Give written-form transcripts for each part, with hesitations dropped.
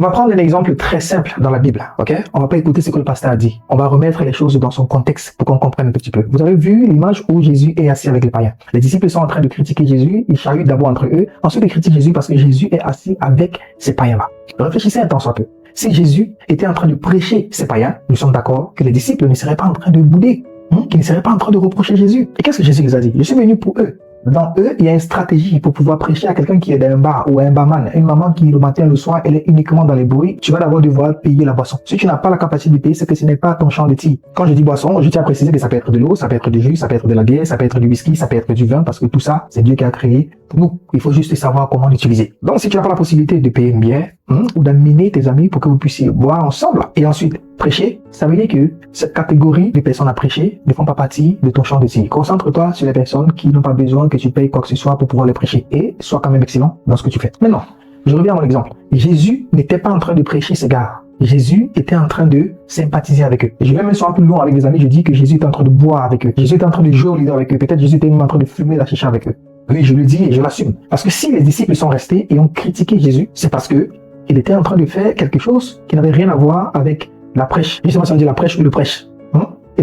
va prendre un exemple très simple dans la Bible, ok? On va pas écouter ce que le pasteur a dit. On va remettre les choses dans son contexte pour qu'on comprenne un petit peu. Vous avez vu l'image où Jésus est assis avec les païens. Les disciples sont en train de critiquer Jésus, ils chahutent d'abord entre eux, ensuite ils critiquent Jésus parce que Jésus est assis avec ces païens-là. Réfléchissez un temps soit peu. Si Jésus était en train de prêcher ces païens, nous sommes d'accord que les disciples ne seraient pas en train de bouder, qu'ils ne seraient pas en train de reprocher Jésus. Et qu'est-ce que Jésus les a dit? Je suis venu pour eux. Dans eux, il y a une stratégie pour pouvoir prêcher à quelqu'un qui est dans un bar ou un barman. Une maman qui, le matin, le soir, elle est uniquement dans les bruits. Tu vas d'abord devoir payer la boisson. Si tu n'as pas la capacité de payer, c'est que ce n'est pas ton champ de tir. Quand je dis boisson, je tiens à préciser que ça peut être de l'eau, ça peut être du jus, ça peut être de la bière, ça peut être du whisky, ça peut être du vin, parce que tout ça, c'est Dieu qui a créé pour nous. Il faut juste savoir comment l'utiliser. Donc, si tu n'as pas la possibilité de payer une bière, ou d'amener tes amis pour que vous puissiez boire ensemble, et ensuite prêcher, ça veut dire que cette catégorie de personnes à prêcher ne font pas partie de ton champ de tir. Concentre-toi sur les personnes qui n'ont pas besoin que tu payes quoi que ce soit pour pouvoir les prêcher, et sois quand même excellent dans ce que tu fais. Maintenant, je reviens à mon exemple. Jésus n'était pas en train de prêcher ces gars. Jésus était en train de sympathiser avec eux. Et je vais même soir plus loin avec les amis, je dis que Jésus était en train de boire avec eux. Jésus était en train de jouer au leader avec eux. Peut-être Jésus était même en train de fumer la chicha avec eux. Oui, je le dis et je l'assume. Parce que si les disciples sont restés et ont critiqué Jésus, c'est parce que il était en train de faire quelque chose qui n'avait rien à voir avec la prêche. Je ne sais pas si on dit la prêche ou le prêche.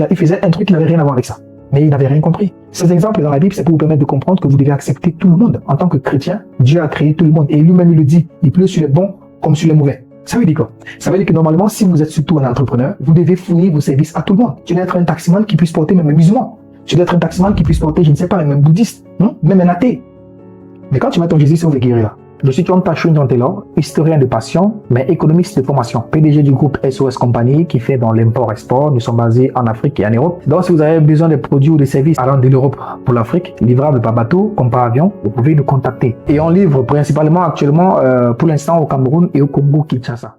Il faisait un truc qui n'avait rien à voir avec ça. Mais il n'avait rien compris. Ces exemples dans la Bible, c'est pour vous permettre de comprendre que vous devez accepter tout le monde. En tant que chrétien, Dieu a créé tout le monde. Et lui-même, il le dit. Il pleut sur les bons comme sur les mauvais. Ça veut dire quoi? Ça veut dire que normalement, si vous êtes surtout un entrepreneur, vous devez fournir vos services à tout le monde. Tu dois être un taximan qui puisse porter même un musulman. Tu dois être un taximan qui puisse porter, je ne sais pas, même un bouddhiste, même un athée. Mais quand tu mets ton Jésus sur les guéris là, je suis John Tachouin Taylor, historien de passion, mais économiste de formation, PDG du groupe SOS Company qui fait dans l'import-export. Nous sommes basés en Afrique et en Europe. Donc, si vous avez besoin de produits ou de services allant de l'Europe pour l'Afrique, livrables par bateau comme par avion, vous pouvez nous contacter. Et on livre principalement actuellement, pour l'instant, au Cameroun et au Congo-Kinshasa.